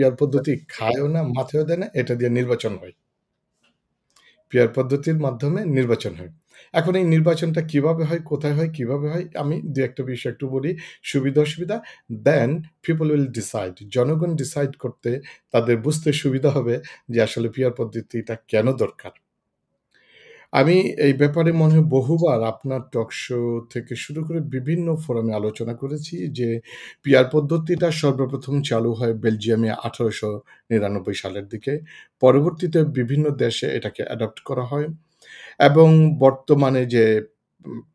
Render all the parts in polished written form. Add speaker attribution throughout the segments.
Speaker 1: Peer পদ্ধতি খায়ও না, মাথায়ও দেয় না, এটা দিয়ে নির্বাচন হয়। পিয়ার পদ্ধতির মাধ্যমে নির্বাচন হয়। এখন এই নির্বাচনটা কিভাবে হয়, কোথায় হয়, কিভাবে হয়? আমি ২-১ টা বিষয় একটু বলি। সুবিধা-অসুবিধা। Then people will decide. জনগণ ডিসাইড করতে তাদের বুঝতে সুবিধা হবে যে আসলে পিয়ার পদ্ধতিটা কেন দরকার? আমি এই ব্যাপারে মনে হয় বহুবার আপনার টক শো থেকে শুরু করে বিভিন্ন ফোরামে আলোচনা করেছি যে, পিয়ার পদ্ধতিটা সর্বপ্রথম চালু হয় বেলজিয়ামে ১৮৯৯ সালের দিকে। পরবর্তীতে বিভিন্ন দেশে এটাকে অ্যাডপ্ট করা হয় এবং বর্তমানে যে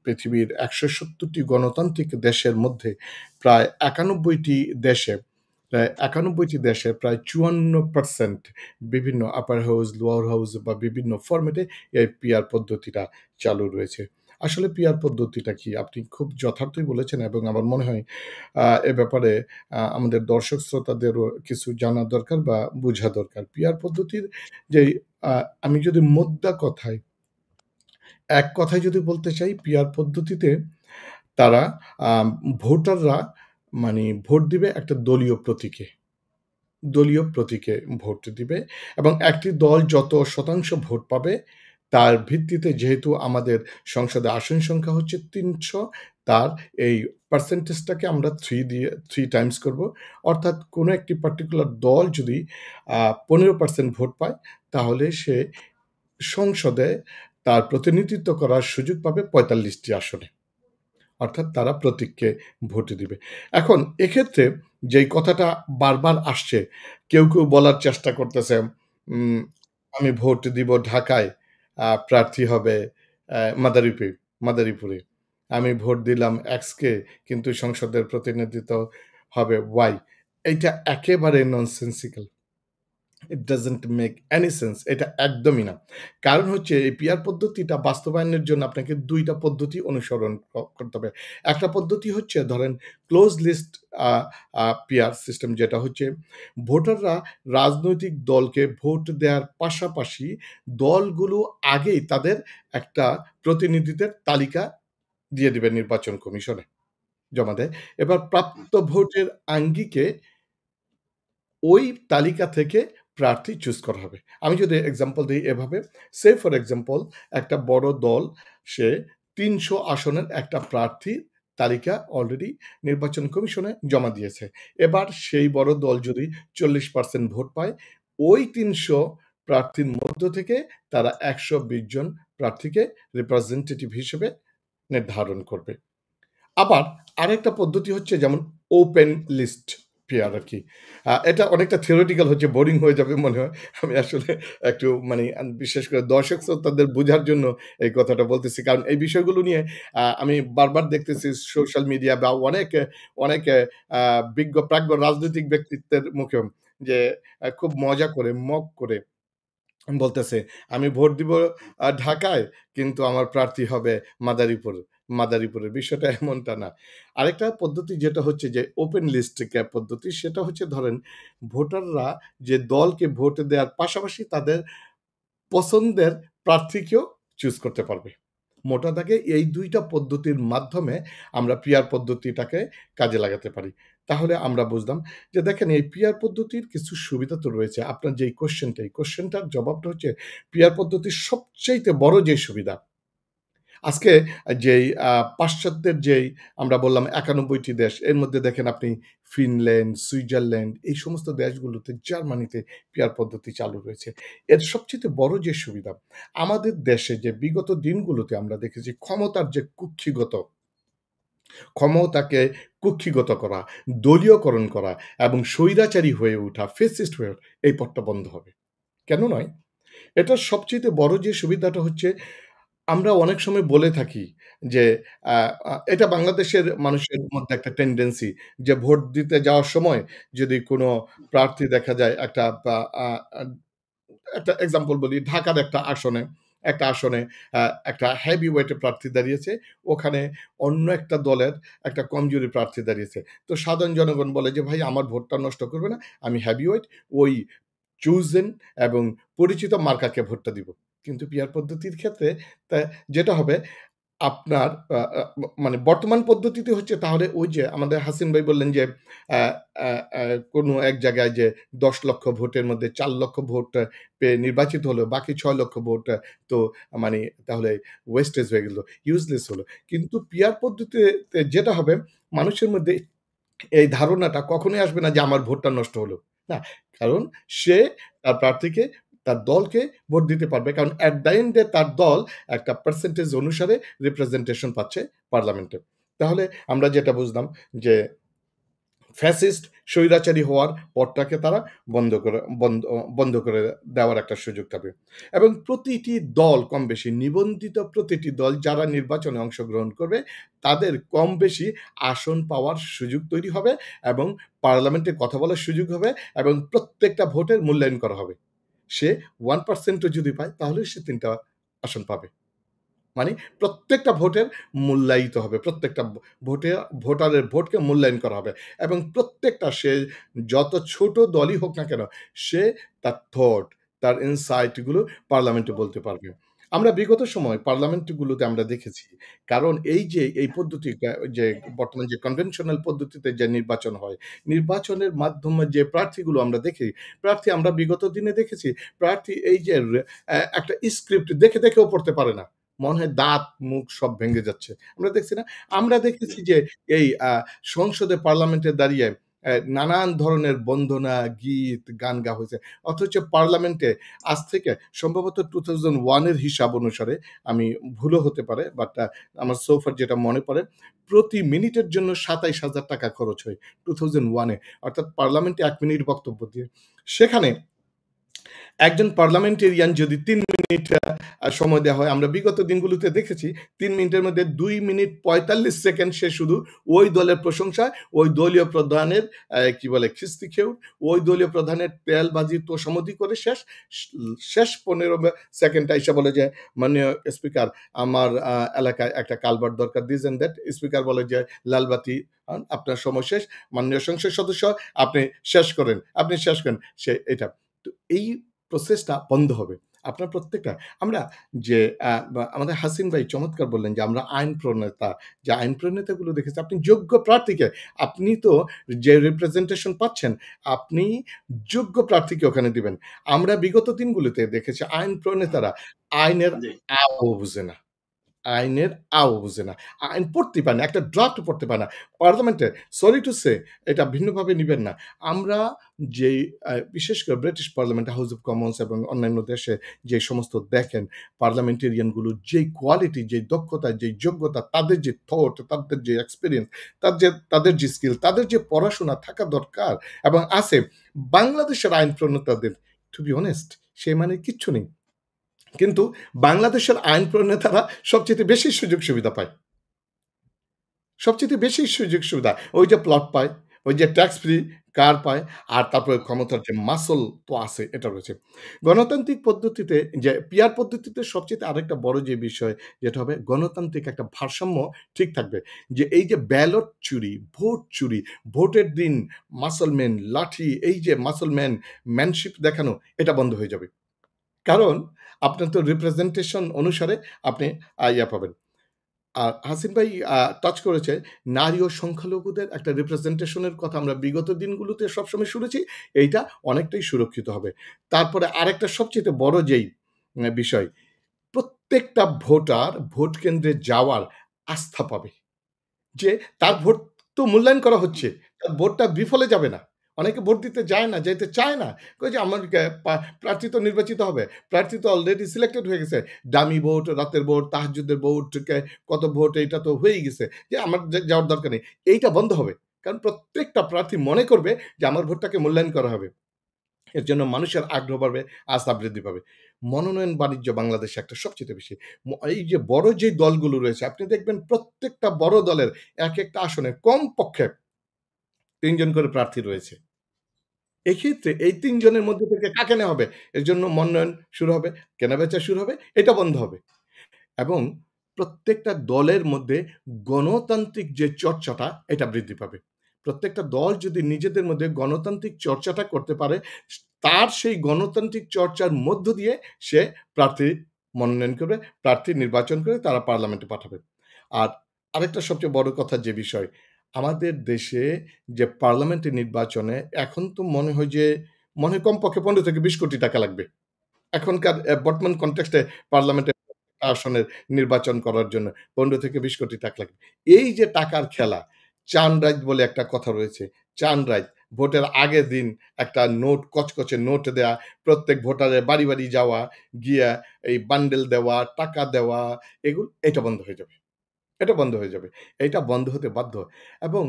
Speaker 1: পৃথিবীর ১৭০ টি গণতান্ত্রিক দেশের মধ্যে প্রায় ৯১ টি দেশে প্রায় ৫৪% বিভিন্ন আপার হাউস, লোয়ার হাউস বা বিভিন্ন ফরমেটে এই পিআর পদ্ধতিটা চালু রয়েছে। আসলে পিআর পদ্ধতিটা কি? আপনি খুব যথার্থই বলেছেন এবং আমার মনে হয় এ ব্যাপারে আমাদের দর্শক শ্রোতাদেরও কিছু জানা দরকার বা বুঝা দরকার। পিআর পদ্ধতির যেই আ আমি যদি মোদ্দা কথায় এক কথায় যদি বলতে চাই, পিআর পদ্ধতিতে তারা আম ভোটাররা মানে ভোট দিবে একটা দলীয় প্রতীকে ভোট দিবে এবং একটি দল যত শতাংশ ভোট পাবে, তার ভিত্তিতে যেহেতু আমাদের সংসদে আসন সংখ্যা হচ্ছে ৩০০, তার এই পার্সেন্টেজটাকে আমরা ৩ টাইমস করব। অর্থাৎ কোনো একটি পার্টিকুলার দল যদি ১৫% ভোট পায়, তাহলে সে সংসদে তার প্রতিনিধিত্ব করার সুযোগ পাবে ৪৫ টি আসনে। অর্থাৎ তারা প্রতীককে ভোট দিবে। এখন এক্ষেত্রে যেই কথাটা বারবার আসছে, কেউ বলার চেষ্টা করতেছে, উম আমি ভোট দিব ঢাকায়, প্রার্থী হবে মাদারীপুরে। আমি ভোট দিলাম X কে, কিন্তু সংসদের প্রতিনিধিত্ব হবে Y। এইটা একেবারে nonsensical. It doesn't make any sense. এটা একদমই না। কারণ হচ্ছে এই পিআর পদ্ধতিটা বাস্তবায়নের জন্য আপনাকে ২ টা পদ্ধতি অনুসরণ করতে হবে। একটা পদ্ধতি হচ্ছে ধরেন ক্লোজ লিস্ট আ আ পিআর সিস্টেম, যেটা হচ্ছে ভোটাররা রাজনৈতিক দলকে ভোট দেওয়ার পাশাপাশি দলগুলো আগেই তাদের একটা প্রতিনিধিদের তালিকা দিয়ে দিবে নির্বাচন কমিশনে, জমা দেয়। এবার প্রাপ্ত ভোটের আঙ্গিকে ওই তালিকা থেকে প্রার্থী চুজ করা হবে। আমি যদি এক্সাম্পল দেই এভাবে, সে ফর এক্সাম্পল একটা বড় দল সে ৩০০ আসনের একটা প্রার্থীর তালিকা অলরেডি নির্বাচন কমিশনে জমা দিয়েছে। এবার সেই বড় দল যদি ৪০% ভোট পায়, ওই ৩০০ প্রার্থীর মধ্য থেকে তারা ১২০ জন প্রার্থীকে রিপ্রেজেন্টেটিভ হিসেবে নির্ধারণ করবে। আবার আরেকটা পদ্ধতি হচ্ছে যেমন ওপেন লিস্ট পেয়ার আরকি। এটা অনেকটা theoretical হচ্ছে, বোরিং হয়ে যাবে মনে হয়। আমি আসলে একটু মানে বিশেষ করে দর্শক শ্রোতাদের বোঝার জন্য এই কথাটা বলতেছি। কারণ এই বিষয়গুলো নিয়ে আমি বারবার দেখতেছি সোশ্যাল মিডিয়া বা অনেক আ বিজ্ঞ প্রাজ্ঞ রাজনৈতিক ব্যক্তিত্বের মুখেও যে খুব মজা করে, মক করে বলতেছে, "আমি ভোট দিব ঢাকায়, কিন্তু আমার প্রার্থী হবে মাদারীপুর মাদারীপুরের।" বিষয়টা এমনটা না। আরেকটা পদ্ধতি যেটা হচ্ছে যে ওপেন লিস্ট ক্যাপ পদ্ধতি, সেটা হচ্ছে ধরেন ভোটাররা যে দলকে ভোট দেওয়ার পাশাপাশি তাদের পছন্দের প্রার্থীকেও চুজ করতে পারবে। মোটা দাগে এই ২ টা পদ্ধতির মাধ্যমে আমরা পিআর পদ্ধতিটাকে কাজে লাগাতে পারি। তাহলে আমরা বুঝলাম যে দেখেন এই পিআর পদ্ধতির কিছু সুবিধা তো রয়েছে। আপনার যেই কোয়েশ্চেনটা, এই কোয়েশ্চেনটার জবাবটা হচ্ছে পিআর পদ্ধতির সবচাইতে বড় যে সুবিধা, আজকে যেই পাশ্চাত্যের যেই আমরা বললাম ৯১ টি দেশ, এর মধ্যে দেখেন আপনি ফিনল্যান্ড, সুইজারল্যান্ড এই সমস্ত দেশগুলোতে, জার্মানিতে পিয়ার পদ্ধতি চালু রয়েছে। এর সবচাইতে বড় যে সুবিধা, আমাদের দেশে যে বিগত দিনগুলোতে আমরা দেখেছি ক্ষমতার যে ক্ষমতাকে কুক্ষিগত করা, দলীয়করণ করা এবং স্বৈরাচারী হয়ে ওঠা, ফ্যাসিস্ট হয়ে ওঠা, এই পথটা বন্ধ হবে। কেন নয়? এটার সবচাইতে বড় যে সুবিধাটা হচ্ছে আমরা অনেক সময় বলে থাকি যে আ আ এটা বাংলাদেশের মানুষের মধ্যে একটা টেনডেন্সি যে ভোট দিতে যাওয়ার সময় যদি কোনো প্রার্থী দেখা যায় একটা বা আ আ একটা এক্সাম্পল বলি, ঢাকার একটা আসনে আ একটা হেভি ওয়েট এর প্রার্থী দাঁড়িয়েছে। ওখানে অন্য একটা দলের একটা কমজোরি প্রার্থী দাঁড়িয়েছে। তো সাধারণ জনগণ বলে যে, "ভাই আমার ভোটটা নষ্ট করবে না। আমি হেভি ওয়েট ওই চুজেন এবং পরিচিত মার্কাকে ভোটটা দিব।" কিন্তু পিয়ার পদ্ধতির ক্ষেত্রে তা যেটা হবে, আপনার আ আ মানে বর্তমান পদ্ধতিতে হচ্ছে তাহলে ওই যে আমাদের হাসিন ভাই বললেন যে আ আ আ কোনো এক জায়গায় যে ১০,০০,০০০ ভোটের মধ্যে ৪,০০,০০০ ভোট পেয়ে নির্বাচিত হলো। বাকি ৬,০০,০০০ ভোট তো মানে তাহলে ওয়েস্টেজ হয়ে গেল, ইউজলেস হলো। কিন্তু পিয়ার পদ্ধতিতে যেটা হবে মানুষের মধ্যে এই ধারণাটা কখনোই আসবে না যে আমার ভোটটা নষ্ট হলো। না, কারণ সে তার প্রার্থীকে, তার দলকে ভোট দিতে পারবে। কারণ এট দ্য এন্ড এ তার দল একটা পার্সেন্টেজ অনুসারে রিপ্রেজেন্টেশন পাচ্ছে পার্লামেন্টে। তাহলে আমরা যেটা বুঝলাম যে ফ্যাসিস্ট স্বৈরাচারী হওয়ার পথটাকে তারা বন্ধ করে দেওয়ার একটা সুযোগ পাবে। এবং প্রতিটি দল কম বেশি নিবন্ধিত প্রতিটি দল যারা নির্বাচনে অংশগ্রহণ করবে তাদের কম বেশি আসন পাওয়ার সুযোগ তৈরি হবে এবং পার্লামেন্টে কথা বলার সুযোগ হবে এবং প্রত্যেকটা ভোটের মূল্যায়ন করা হবে। সে 1% ও যদি পায় তাহলে সে ৩ টা আসন পাবে। মানে প্রত্যেকটা ভোটের মূল্যায়িত হবে। প্রত্যেকটা ভোটে ভোটারের ভোটকে মূল্যায়ন করা হবে এবং প্রত্যেকটা সে যত ছোট দলই হোক না কেন, সে তার থট, তার ইনসাইট গুলো পার্লামেন্টে বলতে পারবে। আমরা বিগত সময় পার্লামেন্ট গুলোতে আমরা দেখেছি। কারণ এই যে এই পদ্ধতিটা যে বর্তমান যে কনভেনশনাল পদ্ধতিতে যে নির্বাচন হয়, নির্বাচনের মাধ্যমে যে প্রার্থীগুলো আমরা দেখি, প্রার্থী আমরা বিগত দিনে দেখেছি, প্রার্থী এই যে একটা স্ক্রিপ্ট দেখেও পড়তে পারে না। মনে হয় দাঁত, মুখ সব ভেঙে যাচ্ছে। আমরা দেখছি না? আমরা দেখেছি যে এই সংসদে পার্লামেন্টে দাঁড়িয়ে নানান ধরনের বন্দনা, গীত, গান গাওয়া হয়েছে। অথচ পার্লামেন্টে আজ থেকে সম্ভবত 2001 এর হিসাব অনুসারে আমি ভুলও হতে পারে বাট আমার সো ফার যেটা মনে পড়ে, প্রতি মিনিটের জন্য ৳২৭,০০০ খরচ হয় 2001 এ। অর্থাৎ পার্লামেন্টে ১ মিনিট বক্তব্য দিয়ে। সেখানে একজন পার্লামেন্টেরিয়ান যদি ৩ মিনিট সময় দেওয়া হয়, আমরা বিগত দিনগুলোতে দেখেছি ৩ মিনিটের মধ্যে ২ মিনিট ৪৫ সেকেন্ড সে শুধু ওই দলের প্রশংসা, ওই দলীয় প্রধানের কি বলে খিস্তি খেউড়, ওই দলীয় প্রধানের তেলবাজি তোষামোদি করে শেষ ১৫ সেকেন্ড আইসা বলে যে, "মাননীয় স্পিকার আমার এলাকায় একটা কালভার্ট দরকার, দিস অ্যান্ড দ্যাট।" স্পিকার বলে যে, "লালবাতি আপনার সময় শেষ। মাননীয় সংসদ সদস্য আপনি শেষ করেন, আপনি শেষ করেন।" সে এটা। তো এই প্রসেসটা বন্ধ হবে। আপনার প্রত্যেকটা আমরা যে আমাদের হাসিন ভাই চমৎকার বললেন যে আমরা আইন প্রণেতা, যে আইন প্রণেতাগুলো দেখেছি আপনি যোগ্য প্রার্থীকে আপনি তো যে রিপ্রেজেন্টেশন পাচ্ছেন, আপনি যোগ্য প্রার্থীকে ওখানে দিবেন। আমরা বিগত দিনগুলোতে দেখেছি আইন প্রণেতারা আইনের
Speaker 2: জি।
Speaker 1: আও বুঝে না। আইনের আও বুঝে না। আইন পড়তেই পারে না। একটা ড্রাফট পড়তে পারে না। পার্লামেন্টে সরি টু সে এটা ভিন্নভাবে নিবেন না। আমরা যেই বিশেষ করে British parliament, house of Commons এবং অন্যান্য দেশে যে সমস্ত দেখেন পার্লামেন্টেরিয়ান গুলো যেই কোয়ালিটি, যেই দক্ষতা, যেই যোগ্যতা, তাদের যে থট, তাদের যে এক্সপেরিয়েন্স, তাদের যে স্কিল, তাদের যে পড়াশোনা থাকা দরকার এবং আছে। বাংলাদেশের আইন প্রণেতাদের টু বি অনেস্ট সে মানে কিচ্ছু নেই। কিন্তু বাংলাদেশের আইন প্রণেতারা সবচাইতে বেশি সুযোগ সুবিধা পায়। সবচাইতে বেশি সুযোগ সুবিধা। ওই যে প্লট পায়, ওই যে ট্যাক্স ফ্রি কার পায়, আর তারপরে ক্ষমতার যে মাসল তো আছে এটা রয়েছে। গণতান্ত্রিক পদ্ধতিতে যে পিয়ার পদ্ধতিতে সবচাইতে আরেকটা বড় যে বিষয় যেটা হবে গণতান্ত্রিক একটা ভারসাম্য ঠিক থাকবে। যে এই যে ব্যালট চুরি, ভোট চুরি, ভোটের দিন মাসলম্যান, লাঠি এই যে মাসলম্যান ম্যানশিপ দেখানো এটা বন্ধ হয়ে যাবে। কারণ আপনার তো রিপ্রেজেন্টেশন অনুসারে আপনি ইয়া পাবেন। আর হাসিন ভাই টাচ করেছে নারী ও সংখ্যালঘুদের একটা রিপ্রেজেন্টেশন এর কথা আমরা বিগত দিনগুলোতে সবসময় শুনেছি। এইটা অনেকটাই সুরক্ষিত হবে। তারপরে আরেকটা সবচাইতে বড় যেই বিষয়, প্রত্যেকটা ভোটার ভোট কেন্দ্রে যাওয়ার আস্থা পাবে। যে তার ভোট তো মূল্যায়ন করা হচ্ছে। তার ভোটটা বিফলে যাবে না। অনেকে ভোট দিতে যায় না, যাইতে চায় না। কয় যে আমার প্রার্থী তো নির্বাচিত হবে। প্রার্থী তো অলরেডি সিলেক্টেড হয়ে গেছে। ডামি ভোট, রাতের ভোট, তাহাজ্জুদের ভোট, কত ভোট এইটা তো হয়েই গেছে। যে আমার যাওয়ার দরকার নেই। এইটা বন্ধ হবে। কারণ প্রত্যেকটা প্রার্থী মনে করবে যে আমার ভোটটাকে মূল্যায়ন করা হবে। এর জন্য মানুষের আগ্রহ বাড়বে, আস্থা বৃদ্ধি পাবে। মনোনয়ন বাণিজ্য বাংলাদেশে একটা সবচাইতে বেশি। এই যে বড় যে দলগুলো রয়েছে আপনি দেখবেন প্রত্যেকটা বড় দলের একেকটা আসনে কমপক্ষে ৩ জন করে প্রার্থী রয়েছে। এক্ষেত্রে এই ৩ জনের মধ্যে থেকে কাকে নেওয়া হবে? এর জন্য মনোনয়ন শুরু হবে, কেনাবেচা শুরু হবে, এটা বন্ধ হবে। এবং প্রত্যেকটা দলের মধ্যে গণতান্ত্রিক যে চর্চাটা এটা বৃদ্ধি পাবে। প্রত্যেকটা দল যদি নিজেদের মধ্যে গণতান্ত্রিক চর্চাটা করতে পারে, তার সেই গণতান্ত্রিক চর্চার মধ্য দিয়ে সে প্রার্থী মনোনয়ন করবে, প্রার্থী নির্বাচন করে তারা পার্লামেন্টে পাঠাবে। আর আরেকটা সবচেয়ে বড় কথা যে বিষয়, আমাদের দেশে যে পার্লামেন্টের নির্বাচনে এখন তো মনে হয় কমপক্ষে ৳15-20 কোটি লাগবে। এখনকার বর্তমান কনটেক্সট এ পার্লামেন্টের আসনের নির্বাচন করার জন্য ৳15-20 কোটি লাগবে। এই যে টাকার খেলা, চাঁন রাইত বলে একটা কথা রয়েছে। চাঁন রাইত, ভোটের আগের দিন একটা নোট কচকচে নোট দেয়া, প্রত্যেক ভোটারের বাড়ি, বাড়ি যাওয়া, গিয়া এই বান্ডেল দেওয়া, টাকা দেওয়া, এটা বন্ধ হয়ে যাবে। এটা বন্ধ হয়ে যাবে। এটা বন্ধ হতে বাধ্য এবং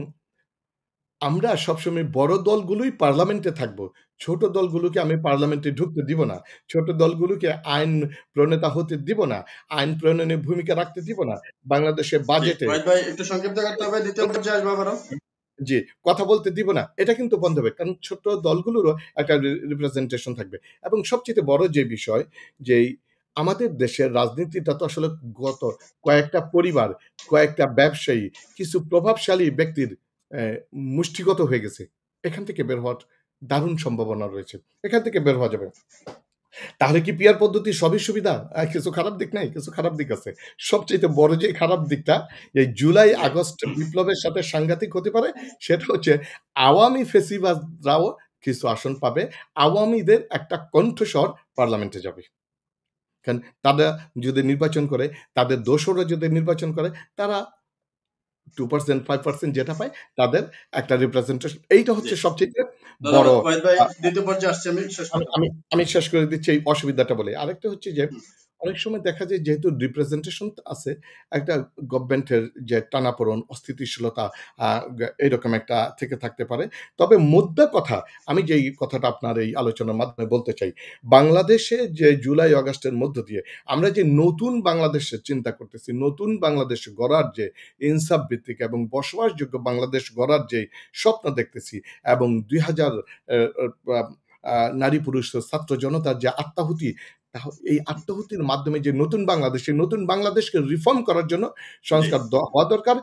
Speaker 1: আমরা সবসময় বড় দলগুলোই পার্লামেন্টে থাকবো। ছোট দলগুলোকে আমি পার্লামেন্টে ঢুকতে দিব না। ছোট দলগুলোকে আইন প্রণেতা হতে দিব না। আইন প্রণয়নে ভূমিকা রাখতে দিব না। বাংলাদেশের
Speaker 2: জি,
Speaker 1: বাজেটে
Speaker 2: ওয়াহিদ ভাই একটু সংক্ষিপ্ত করতে হবে, দ্বিতীয় পর্যায়ে আসবো আবারও।
Speaker 1: জি, কথা বলতে দিব না। এটা কিন্তু বন্ধ হবে। কারণ ছোট দলগুলোরও একটা রিপ্রেজেন্টেশন থাকবে। এবং সবচাইতে বড় যে বিষয় যে আমাদের দেশের রাজনীতিটা তো আসলে গত কয়েকটা পরিবার, কয়েকটা ব্যবসায়ী, কিছু প্রভাবশালী ব্যক্তির অ্যা মুষ্টিগত হয়ে গেছে। এখান থেকে বের হওয়ার দারুণ সম্ভাবনা রয়েছে। এখান থেকে বের হওয়া যাবে। তাহলে কি পিয়ার পদ্ধতির সবই সুবিধা? কিছু খারাপ দিক নাই? কিছু খারাপ দিক আছে। সবচাইতে বড় যে খারাপ দিকটা, এই জুলাই
Speaker 2: জি,
Speaker 1: আগস্ট বিপ্লবের সাথে সাংঘাতিক হতে পারে, সেটা হচ্ছে আওয়ামী ফ্যাসিবাদরাও কিছু আসন পাবে। আওয়ামীদের একটা কণ্ঠস্বর পার্লামেন্টে যাবে। কারণ তারা যদি নির্বাচন করে, তাদের দোসররা যদি নির্বাচন করে, তারা 2% 5% যেটা পায়, তাদের একটা রিপ্রেজেন্টেশন এইটা
Speaker 2: জি।
Speaker 1: হচ্ছে সবচাইতে বড়
Speaker 2: ধন্যবাদ ওয়াহিদ ভাই,
Speaker 1: আ
Speaker 2: দ্বিতীয় পর্যায়ে আসছি আমি, শেষ
Speaker 1: আমি
Speaker 2: কথা।
Speaker 1: আমি আমি শেষ করে দিচ্ছি এই অসুবিধাটা বলে। আরেকটা হচ্ছে যে,
Speaker 2: হুম,
Speaker 1: অনেক সময় দেখা যায় যেহেতু রিপ্রেজেন্টেশন আছে, একটা গভর্নমেন্টের যে টানাপোড়েন, অস্থিতিশীলতা এরকম একটা থেকে থাকতে পারে। তবে মোদ্দা কথা, আমি যেই কথাটা আপনার এই আলোচনার মাধ্যমে বলতে চাই, বাংলাদেশে যে জুলাই আগস্টের মধ্য দিয়ে আমরা যে নতুন বাংলাদেশের চিন্তা করতেছি, নতুন বাংলাদেশ গড়ার যে ইনসাফ ভিত্তিক এবং বসবাসযোগ্য বাংলাদেশ গড়ার যে স্বপ্ন দেখতেছি এবং ২০০০ এ আ আ নারী পুরুষ ছাত্র জনতার যে আত্মাহুতি, এই আত্মাহুতির মাধ্যমে যে নতুন বাংলাদেশ, সেই নতুন বাংলাদেশকে রিফর্ম করার জন্য
Speaker 2: জি।
Speaker 1: সংস্কার হওয়া দরকার।